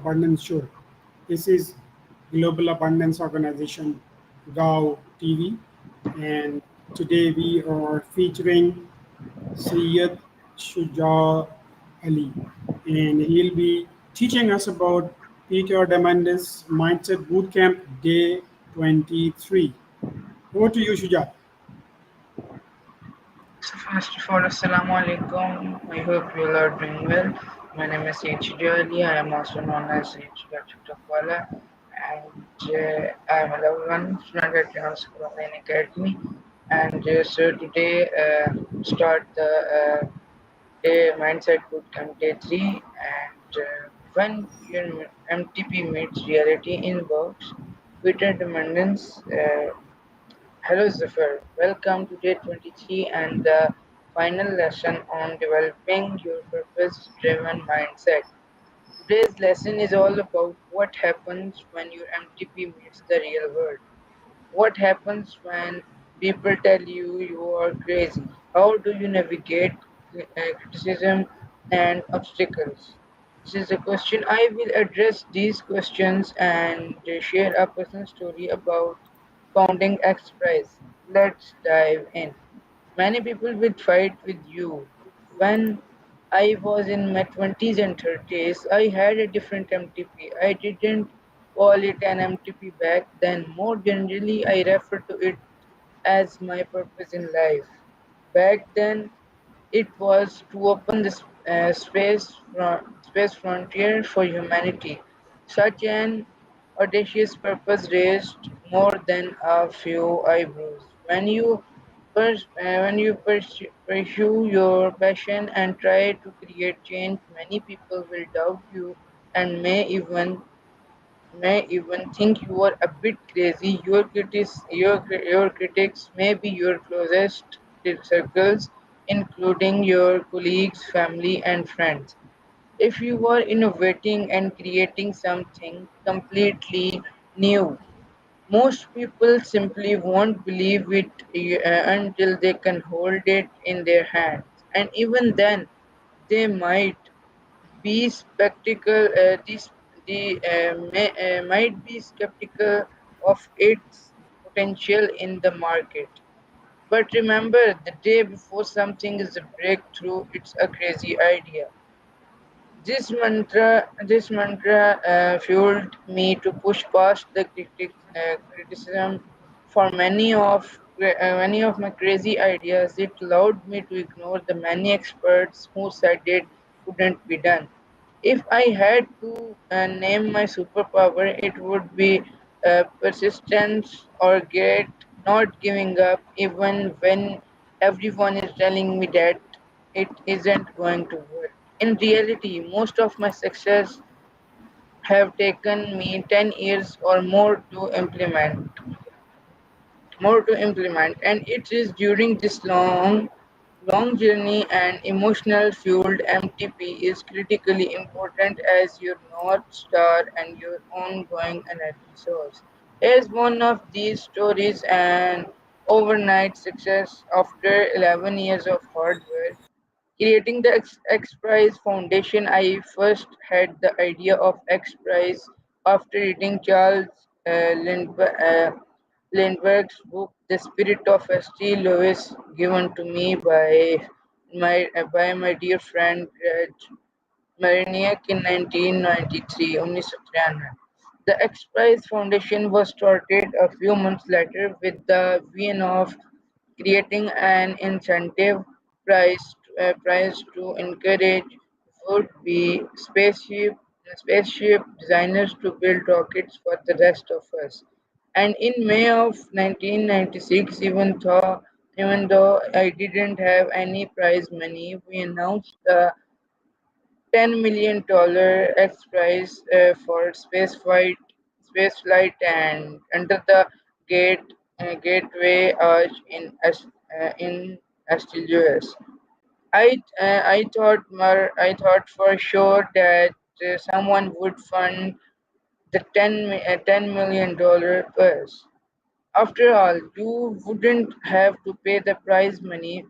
Abundance Show. This is Global Abundance Organization GAO TV, and today we are featuring Syed Shuja Ali, and he'll be teaching us about Peter Diamandis Mindset Bootcamp Day 23. Over to you, Shuja. So first of all, Assalamu alaikum. I hope you all are doing well. My name is H. Ali. I am also known as H. Takwala, and I am a level 1 student at General School Online Academy. And so today start the day Mindset Bootcamp Day 3. And when your MTP meets reality in works, Peter Diamandis hello Zafar, welcome to day 23 and the final lesson on developing your purpose-driven mindset. Today's lesson is all about what happens when your MTP meets the real world. What happens when people tell you you are crazy? How do you navigate criticism and obstacles? This is a question. I will address these questions and share a personal story about founding XPRIZE. Let's dive in. Many people will fight with you. When I was in my 20s and 30s, I had a different MTP. I didn't call it an MTP back then. More generally, I refer to it as my purpose in life. Back then, it was to open the space frontier for humanity. Such an audacious purpose raised more than a few eyebrows. When you pursue your passion and try to create change, many people will doubt you and may even think you are a bit crazy. Your critics may be your closest circles, including your colleagues, family, and friends. If you are innovating and creating something completely new, most people simply won't believe it until they can hold it in their hands. And even then, they might be skeptical of its potential in the market. But remember, the day before something is a breakthrough, it's a crazy idea. This mantra fueled me to push past the criticism. For many of my crazy ideas. It allowed me to ignore the many experts who said it couldn't be done. If I had to name my superpower, it would be persistence or grit, not giving up, even when everyone is telling me that it isn't going to work. In reality, most of my success have taken me 10 years or more to implement, and it is during this long journey and emotional fueled MTP is critically important as your north star and your ongoing energy source. Here's one of these stories: an overnight success after 11 years of hard work. Creating the XPRIZE Foundation, I first had the idea of XPRIZE after reading Charles Lindbergh's book, The Spirit of St. Louis, given to me by my dear friend Mariniak in 1993. 1993. The XPRIZE Foundation was started a few months later with the vision of creating an incentive prize to encourage would-be spaceship designers to build rockets for the rest of us. And in May of 1996, even though I didn't have any prize money, we announced the $10 million X prize for spaceflight and under the gate gateway arch in Astillus. I thought for sure that someone would fund the $10 million purse. After all, you wouldn't have to pay the prize money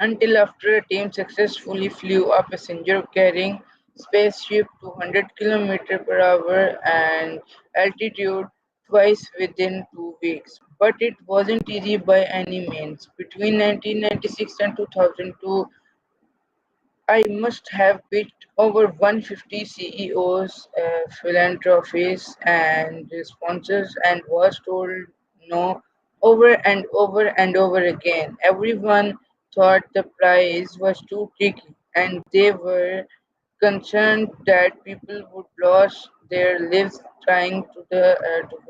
until after a team successfully flew a passenger carrying spaceship to 100 km per hour and altitude twice within 2 weeks. But it wasn't easy by any means. Between 1996 and 2002, I must have pitched over 150 CEOs, philanthropists, and sponsors, and was told no over and over and over again. Everyone thought the prize was too tricky, and they were concerned that people would lose their lives trying to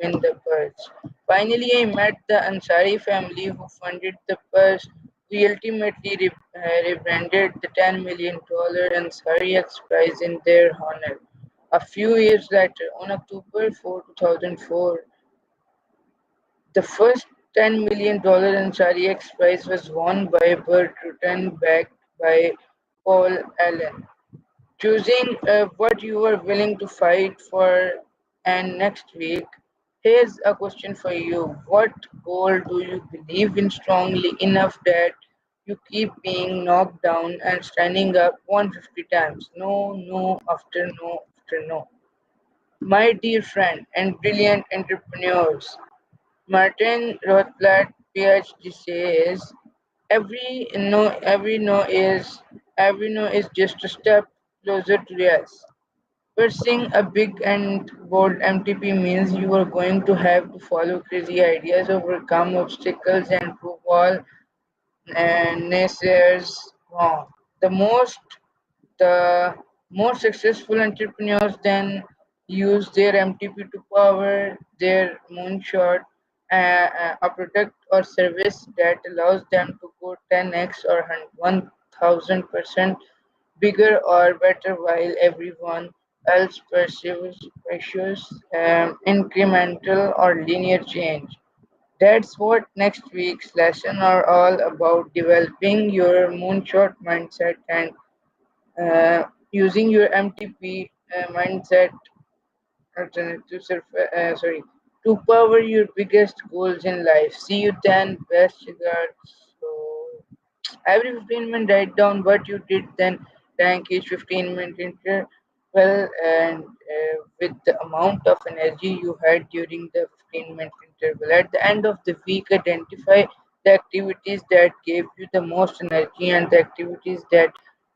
win the purse. Finally, I met the Ansari family who funded the purse. We ultimately rebranded the $10 million Ansari XPRIZE in their honor. A few years later, on October 4, 2004, the first $10 million Ansari XPRIZE was won by Burt Rutan, backed by Paul Allen. Choosing what you are willing to fight for. And next week, here's a question for you. What goal do you believe in strongly enough that you keep being knocked down and standing up 150 times? No, no, after no, after no. My dear friend and brilliant entrepreneurs, Martin Rothblatt, PhD, says every no is just a step closer to yes. Pursuing a big and bold MTP means you are going to have to follow crazy ideas, overcome obstacles, and prove all naysayers wrong. The most the more successful entrepreneurs then use their MTP to power their moonshot, a product or service that allows them to go 10x or 1000% bigger or better while everyone else pursues incremental or linear change. That's what next week's lesson are all about, developing your moonshot mindset and using your MTP mindset alternative to power your biggest goals in life. See you then. Best regards. So every 15 minutes, write down what you did, then rank each 15-minute interval and with the amount of energy you had during the 15-minute interval. At the end of the week, identify the activities that gave you the most energy and the activities that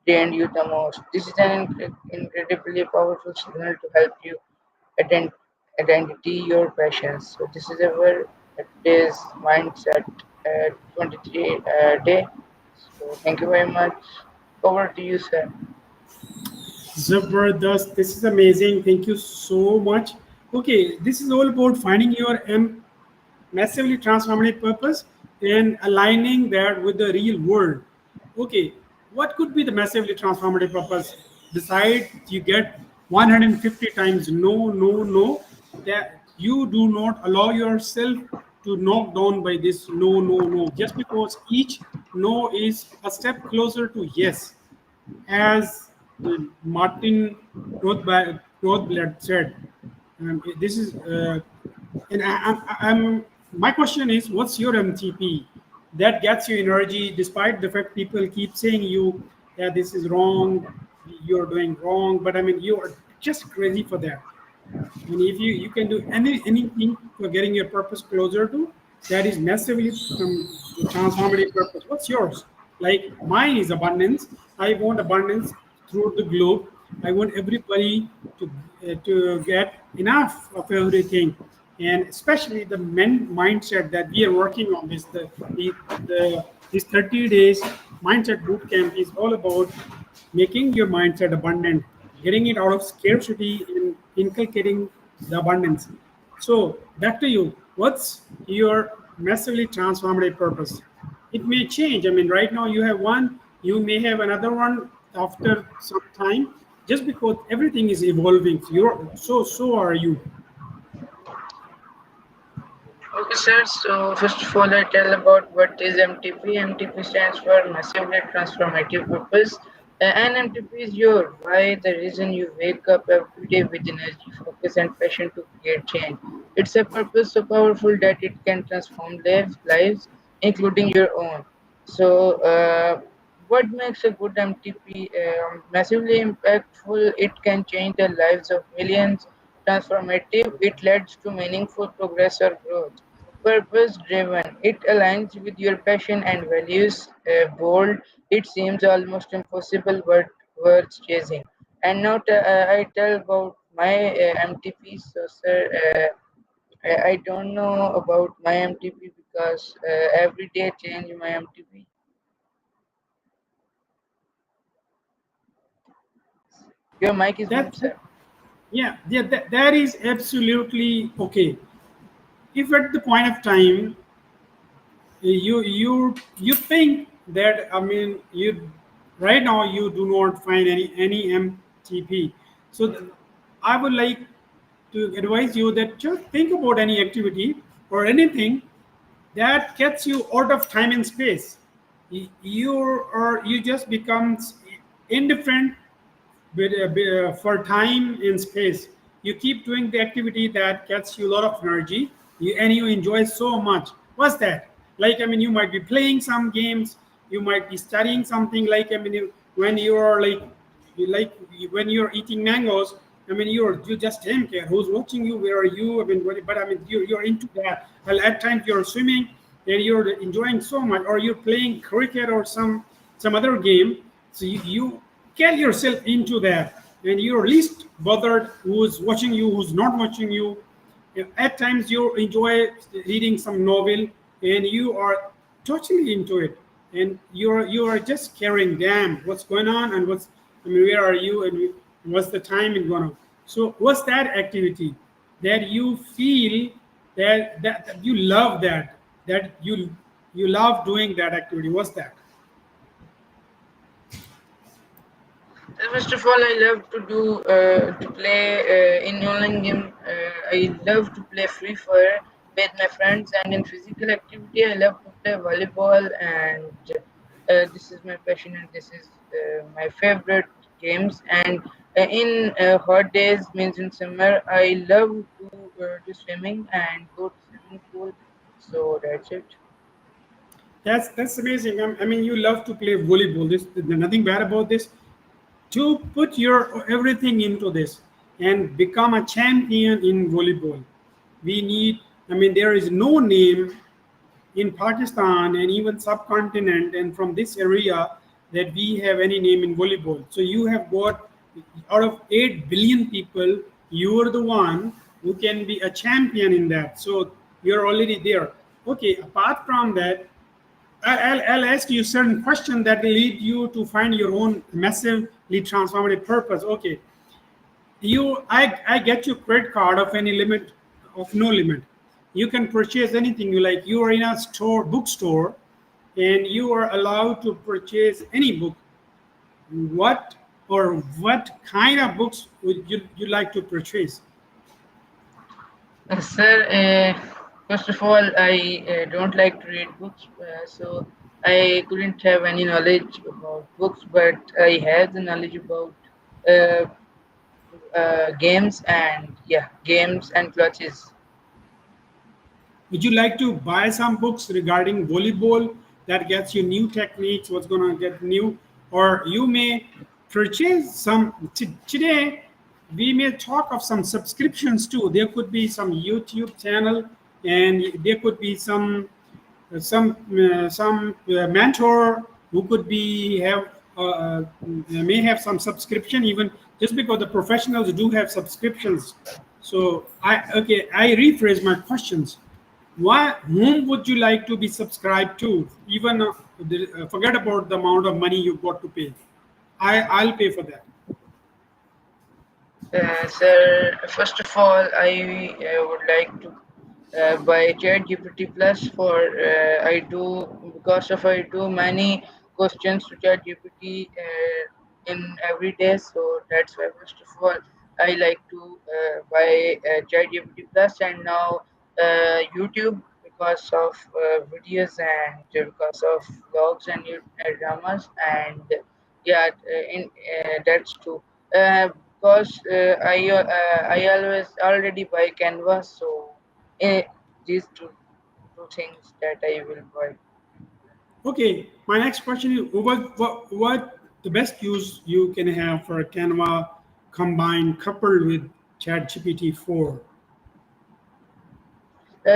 drained you the most. This is an incredibly powerful signal to help you ident- identity your passions. So this is our today's mindset 23 day. So thank you very much. Over to you, sir. Zabardast. This is amazing. Thank you so much. Okay, this is all about finding your massively transformative purpose and aligning that with the real world. Okay, what could be the massively transformative purpose? Decide you get 150 times no, no, no, that you do not allow yourself to knock down by this no, no, no, just because each no is a step closer to yes, as Martin Rothblatt said. This is, and my question is, what's your MTP that gets you energy, despite the fact people keep saying you, yeah, this is wrong, you're doing wrong, but I mean, you are just crazy for that. I mean, if you can do anything for getting your purpose closer to, that is massively transformative purpose. What's yours? Like mine is abundance. I want abundance throughout the globe. I want everybody to get enough of everything, and especially the men mindset that we are working on. The this 30 days mindset boot camp is all about making your mindset abundant, getting it out of scarcity and inculcating the abundance. So back to you. What's your massively transformative purpose? It may change. I mean, right now you have one, you may have another one after some time, just because everything is evolving. You're so are you. Okay, sir. So first of all, I tell about what is MTP. MTP stands for Massively Transformative Purpose. And MTP is your why, the reason you wake up every day with energy, focus, and passion to create change. It's a purpose so powerful that it can transform lives, including your own. So, what makes a good MTP massively impactful? It can change the lives of millions. Transformative, it leads to meaningful progress or growth. Purpose driven, it aligns with your passion and values. Bold, it seems almost impossible but worth chasing. And now I tell about my MTP. So, sir, I don't know about my MTP because every day I change my MTP. Your mic is That, mute, sir. yeah, yeah, that is absolutely okay. If at the point of time you think that, I mean, you right now you do not find any MTP, so I would like to advise you that just think about any activity or anything that gets you out of time and space. You just becomes indifferent for time and space. You keep doing the activity that gets you a lot of energy, and you enjoy so much. What's that? Like, I mean, you might be playing some games, you might be studying something. Like, I mean, when you're like when you're eating mangoes, I mean, you just don't care who's watching you, where are you? I mean, but I mean, you're into that. Well, at times you're swimming and you're enjoying so much, or you're playing cricket or some other game. So you get yourself into that, and you're least bothered who's watching you, who's not watching you. At times you enjoy reading some novel, and you are totally into it, and you are just caring, damn, what's going on, and what's, I mean, where are you, and what's the time is going on. So what's that activity that you feel that you love, that you love doing that activity? What's that? First of all, I love to do to play in online game. I love to play Free Fire with my friends, and in physical activity, I love to play volleyball. And this is my passion, and this is my favorite games. And in hot days, means in summer, I love to do swimming and go to swimming pool. So that's it. That's amazing. I mean, you love to play volleyball. There's nothing bad about this. To put your everything into this and become a champion in volleyball, we need. I mean, there is no name in Pakistan and even subcontinent and from this area that we have any name in volleyball. So you have got, out of 8 billion people, you are the one who can be a champion in that. So you're already there. Okay, apart from that, I'll ask you certain questions that will lead you to find your own massively transformative purpose. Okay, I get you credit card of any limit, of no limit. You can purchase anything you like. You are in a store, bookstore, and you are allowed to purchase any book. What or what kind of books would you like to purchase? Sir, first of all, I don't like to read books, so I couldn't have any knowledge about books, but I have the knowledge about uh, games and yeah, games and clutches. Would you like to buy some books regarding volleyball that gets you new techniques, what's going to get new? Or you may purchase some. Today, we may talk of some subscriptions too. There could be some YouTube channel, and there could be some mentor who could be have may have some subscription, even just because the professionals do have subscriptions. So I rephrase my questions. Why, whom would you like to be subscribed to? Even forget about the amount of money you got to pay. I'll pay for that. Sir, first of all, I would like to by ChatGPT Plus for I do because of I do many questions to ChatGPT in every day. So that's why first of all I like to buy ChatGPT Plus, and now YouTube because of videos and because of vlogs and dramas, and yeah, that's true. Because I always already buy Canvas, so these two things that I will buy. Okay, my next question is what the best use you can have for Canva combined coupled with ChatGPT 4?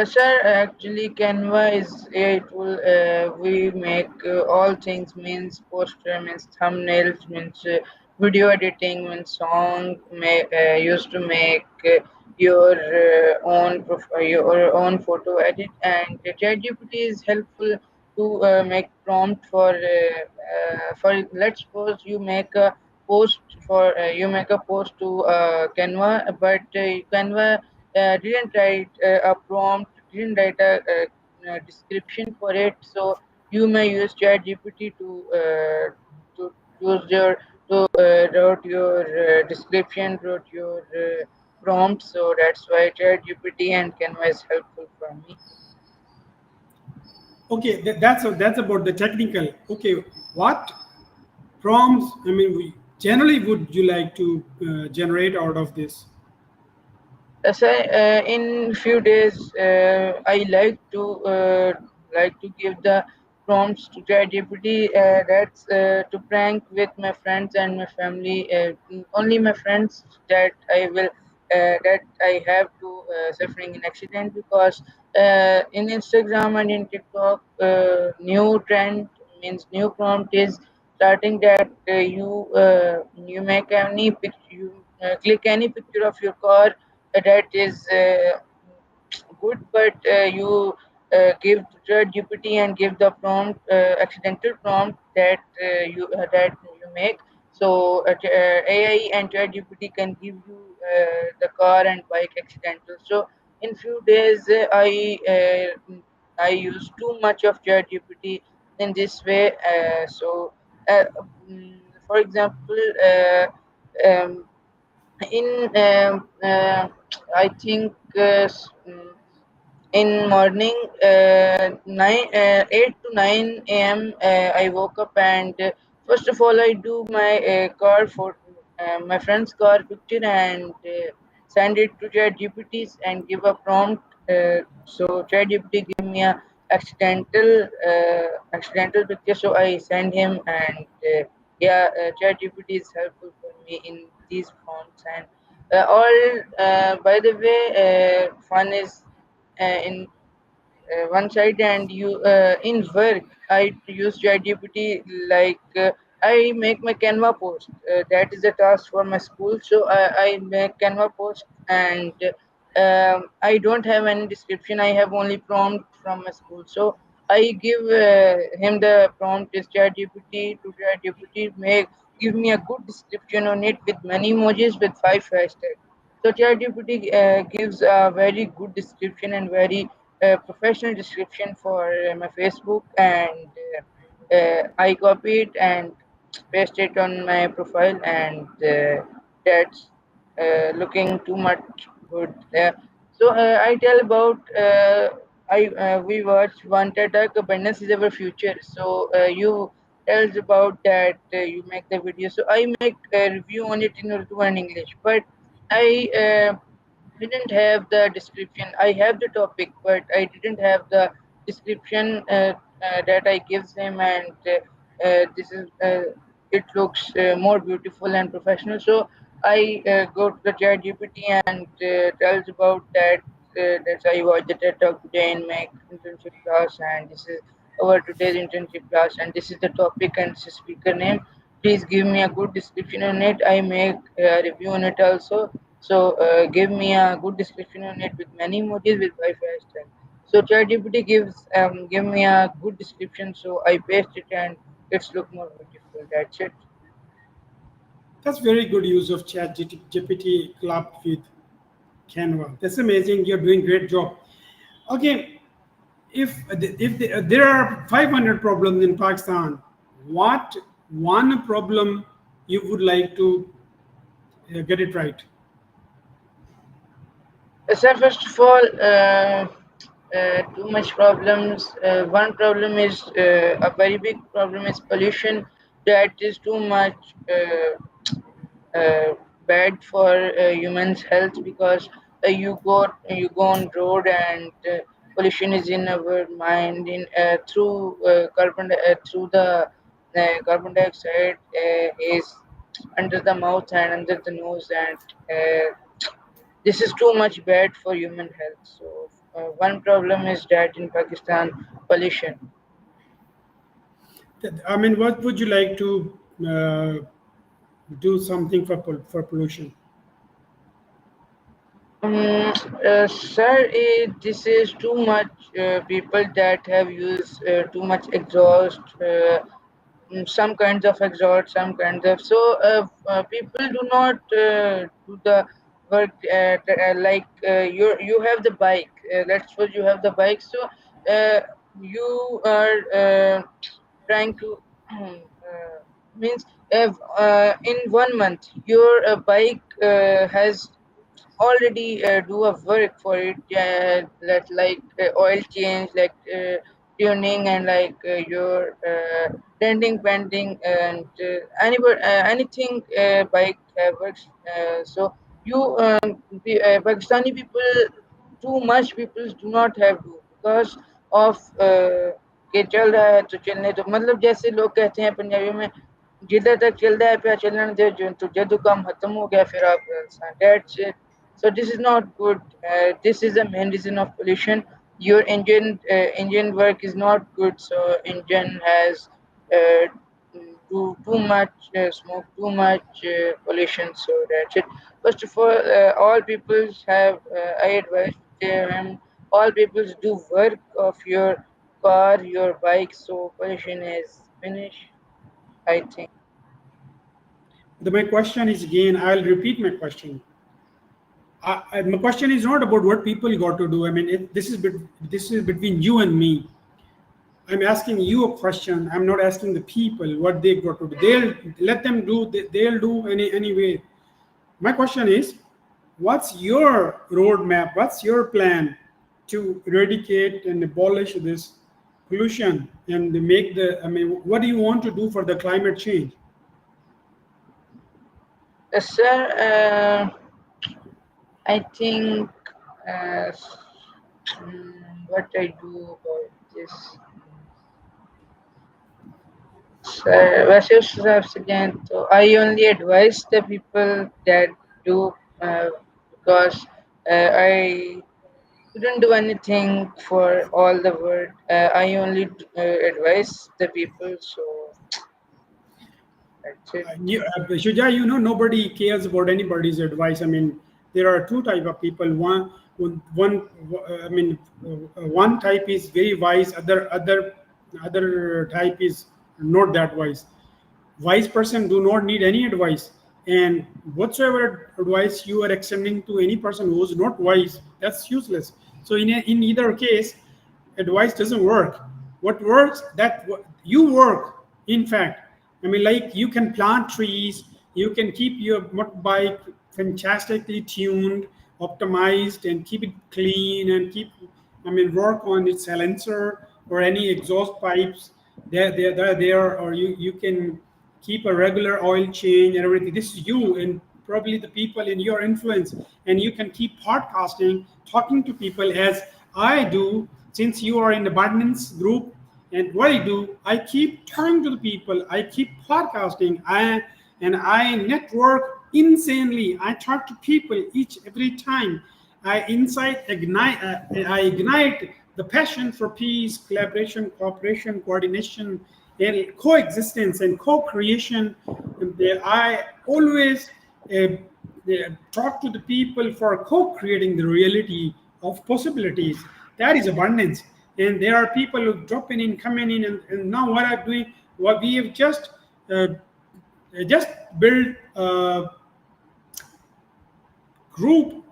Sir, actually, Canva is a tool. We make all things means poster, means thumbnails, means video editing, means song. Used to make your your own photo edit, and ChatGPT is helpful to make prompt for. Let's suppose you make a post to Canva, but Canva didn't write a prompt, didn't write a description for it. So you may use ChatGPT to use your to wrote your description, wrote your prompt. So that's why ChatGPT and Canva is helpful for me. Okay, that's about the technical. Okay, what prompts? I mean, generally, would you like to generate out of this? So in few days, I like to give the prompts to ChatGPT. That's to prank with my friends and my family. Only my friends that I have to suffering in accident, because in Instagram and in TikTok, new trend means new prompt is starting that you make any picture, you click any picture of your car that is good, but you give to ChatGPT and give the prompt, accidental prompt that you make. So AI and ChatGPT can give you the car and bike accidental. So in few days, I use too much of ChatGPT in this way. Uh, for example, um, in I think in morning 8 to 9 a.m. I woke up, and first of all I do my car for my friend's car picture, and send it to ChatGPT and give a prompt. So ChatGPT give me a accidental picture, so I send him, and ChatGPT is helpful for me in these prompts. And all by the way, fun is in one side, and you in work I use ChatGPT. like I make my Canva post. That is a task for my school, so I make Canva post, and I don't have any description, I have only prompt from my school. So I give him the prompt is ChatGPT to ChatGPT make give me a good description on it with many emojis with 5 hashtags. So ChatGPT gives a very good description and very professional description for my Facebook, and I copy it and paste it on my profile, and that's looking too much good. So I tell about I we watch Wanted Duck Abundance is Our Future. So you tells about that you make the video. So I make a review on it in Urdu and English, but I didn't have the description. I have the topic, but I didn't have the description that I gives him, and this is it looks more beautiful and professional. So I go to the chat GPT and tells about that. That I watched the TED Talk today in my internship class, and this is our today's internship class, and this is the topic and this is speaker name. Please give me a good description on it. I make a review on it also. So give me a good description on it with many emojis with Wi-Fi style. So ChatGPT give me a good description, so I paste it and it's look more beautiful. That's it. That's very good use of ChatGPT clubbed with Canva. That's amazing. You're doing great job. Okay, if there are 500 problems in Pakistan, what one problem you would like to get it right? Sir, first of all, too much problems. One problem is a very big problem is pollution. That is too much bad for humans' health, because you go on road, and pollution is in our mind in through through the carbon dioxide is under the mouth and under the nose, and this is too much bad for human health. So one problem is that in Pakistan, pollution. I mean, what would you like to do something for pollution? Sir, this is too much people that have used too much exhaust, some kinds of exhaust, some kinds of. So people do not do the work like you have the bike. Let's suppose you have the bike. So uh, you are trying to means in 1 month your bike has already do a work for it, that like oil change, like tuning, and like your denting painting, and anything bike works. So you Pakistani people, too much people do not have to because of कि चल रहा है तो चलने दो, मतलब जैसे लोग कहते हैं पंजाबी में, जिधर तक चल रहा है पे चलने दे, जो तो जदू काम खत्म हो गया फिर आप that's it. So this is not good. This is the main reason of pollution. Your engine work is not good. So engine has uh, too much smoke, too much pollution. So that's it. First of all people have I advise all people do work of your car, your bike. So pollution is finished, I think. My question is again, I'll repeat my question. My question is not about what people got to do. I mean, this is between you and me. I'm asking you a question. I'm not asking the people what they got to do. They'll let them do. They'll do anyway. My question is, what's your roadmap? What's your plan to eradicate and abolish this pollution and make the? I mean, what do you want to do for the climate change? Sir, I think what I do about this. वैसे उस हिसाब से जाएं तो I only advise the people that do because I couldn't do anything for all the world. I only advise the people, so that's it. Shuja, you know, nobody cares about anybody's advice. I mean, there are two type of people. One, I mean, one type is very wise. Other type is not that wise. Wise person do not need any advice, and whatsoever advice you are extending to any person who is not wise, that's useless. So in either case, advice doesn't work. What works, that you work. In fact, I mean, like you can plant trees, you can keep your motorbike fantastically tuned, optimized, and keep it clean, and keep, I mean, work on its silencer or any exhaust pipes. They're there, or you can keep a regular oil change and everything. This is you and probably the people in your influence, and you can keep podcasting, talking to people as I do, since you are in the abundance group. And what I do, I keep talking to the people, I keep podcasting, I network insanely. I talk to people every time. I ignite the passion for peace, collaboration, cooperation, coordination, and coexistence and co-creation. I always uh, talk to the people for co-creating the reality of possibilities. That is abundance. And there are people who dropping in, coming in, and now what I'm doing, what we have uh, just built a group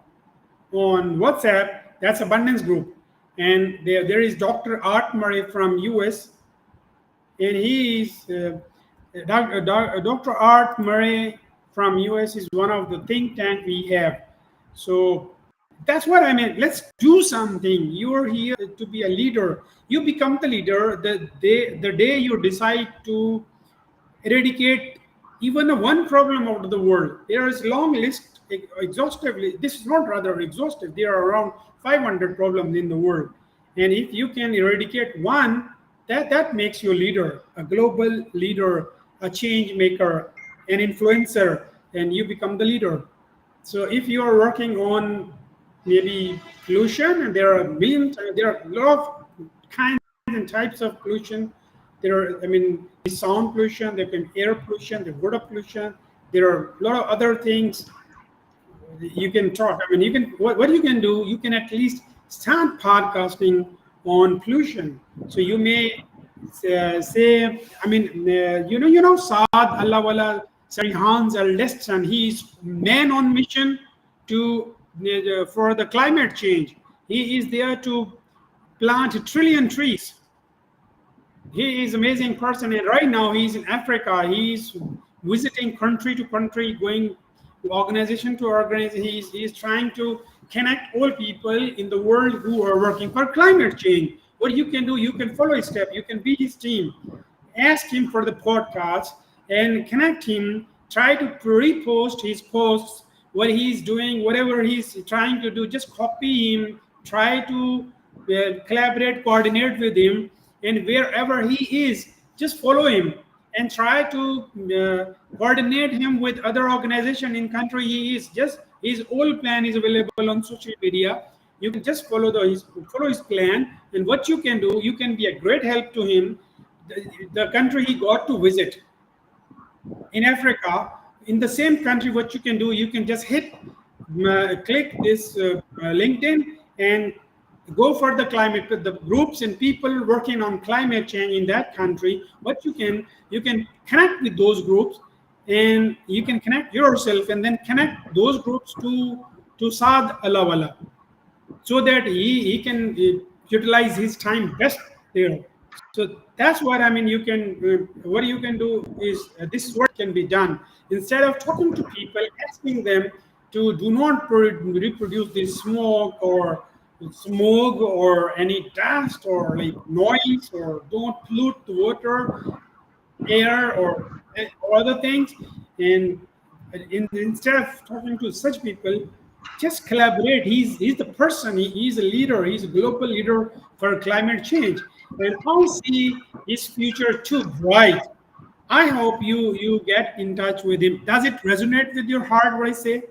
on WhatsApp. That's abundance group, and there is Dr. Art Murray from US, and he is Dr. Art Murray from US is one of the think tank we have. So that's what I mean. Let's do something. You're here to be a leader. You become the leader the day you decide to eradicate even one problem out of the world. There is a long list, exhaustively. This is not rather exhaustive. There are around 500 problems in the world. And if you can eradicate one, that makes you a leader, a global leader, a change maker, an influencer, and you become the leader. So if you are working on maybe pollution, and there are there are a lot of kinds and types of pollution. There are, I mean, sound pollution, there can be air pollution, there's water pollution. There are a lot of other things you can talk. I mean, you can what you can do. You can at least start podcasting on pollution. So you may say, I mean, Saad Allah Wala Sarihan's eldest son. He's man on mission to for the climate change. He is there to plant 1 trillion trees. He is amazing person, and right now he's in Africa. He's visiting country to country, going organization to organization. He's trying to connect all people in the world who are working for climate change. What you can do, you can follow his step, you can be his team, ask him for the podcast and connect him. Try to repost his posts, what he's doing, whatever he's trying to do. Just copy him. Try to collaborate, coordinate with him, and wherever he is, just follow him and try to coordinate him with other organization in country he is. Just his whole plan is available on social media. You can just follow his plan, and what you can do, you can be a great help to him. The country he got to visit in Africa, in the same country, what you can do, you can just click this LinkedIn and go for the climate, the groups and people working on climate change in that country. What you can connect with those groups, and you can connect yourself and then connect those groups to Saad Alawala, so that he can utilize his time best there. So that's what I mean. You can what you can do is this is what can be done. Instead of talking to people, asking them to do not reproduce this smoke or any dust or like noise, or don't pollute the water, air, or other things. And instead of talking to such people, just collaborate. He's the person. He's a leader. He's a global leader for climate change, and I see his future too bright. I hope you get in touch with him. Does it resonate with your heart what I say?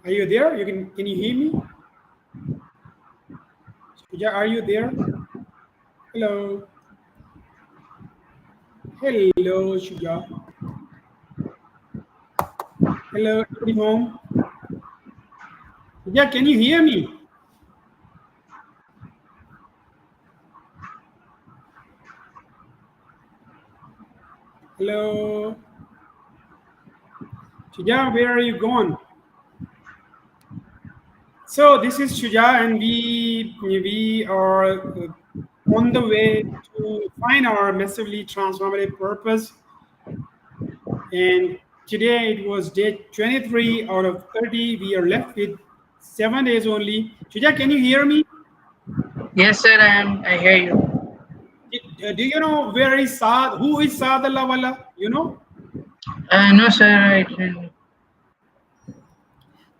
Are you there? Can you hear me? Yeah, are you there? Hello. Hello, Shuja. Hello, everybody home. Yeah, can you hear me? Hello. Shuja, where are you gone? So this is Shuja, and we are on the way to find our massively transformative purpose. And today it was day 23 out of 30. We are left with 7 days only. Shuja, can you hear me? Yes, sir, I hear you. Do you know where is Saad? Who is Saad Alawala? You know? No, sir, I didn't.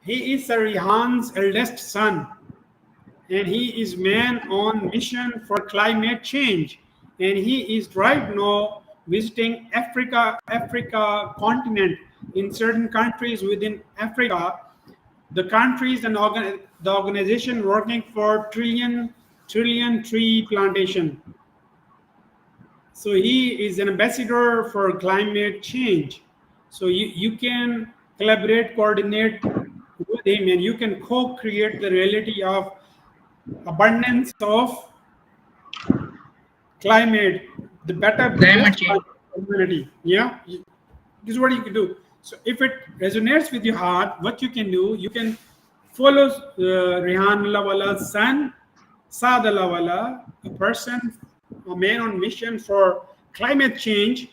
He is Sarihan's eldest son, and he is man on mission for climate change. And he is right now visiting Africa continent, in certain countries within Africa. The countries and the organization working for trillion tree plantation. So he is an ambassador for climate change. So you can collaborate, coordinate with him, and you can co-create the reality of abundance of climate, the Climate best change. community. Yeah, this is what you can do. So if it resonates with your heart, what you can do, you can follow Rehan Lawala's son, Saad Lawala, a person, a man on mission for climate change,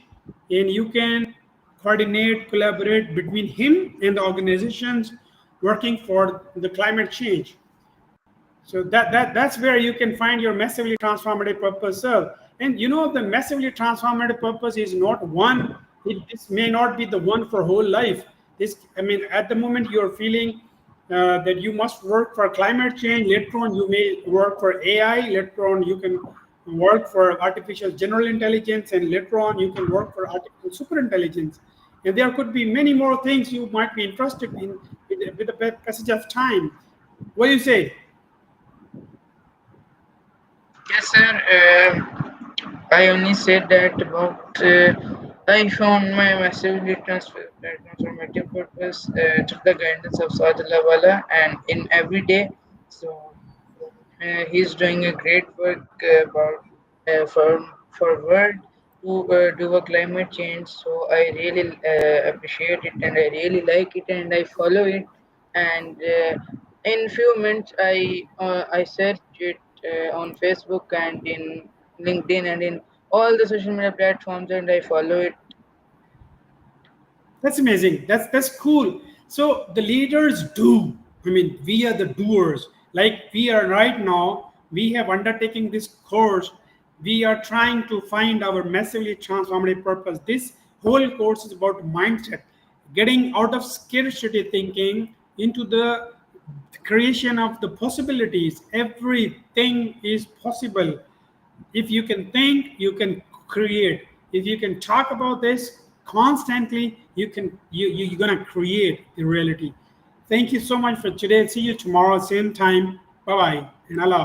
and you can coordinate, collaborate between him and the organizations working for the climate change. So that's where you can find your massively transformative purpose. So And the massively transformative purpose is not one. This may not be the one for whole life. At the moment you're feeling that you must work for climate change. Later on, you may work for AI. Later on, you can work for artificial general intelligence, and later on, you can work for artificial super intelligence. And there could be many more things you might be interested in with the passage of time. What do you say? Yes, sir. I only said that about I found my massively transformative purpose through the guidance of Sadhullah Wala and in every day. So he's doing a great work about for world to do a climate change. So I really appreciate it and I really like it and I follow it. And in few minutes, I search it on Facebook and in LinkedIn and in all the social media platforms, and I follow it. That's amazing. That's cool. So the leaders do. We are the doers. Like we are right now, we have undertaking this course. We are trying to find our massively transformative purpose. This whole course is about mindset, getting out of scarcity thinking into the creation of the possibilities. Everything is possible. If you can think, you can create. If you can talk about this constantly, you're gonna create the reality. Thank you so much for today. See you tomorrow, same time. Bye bye, and Allah.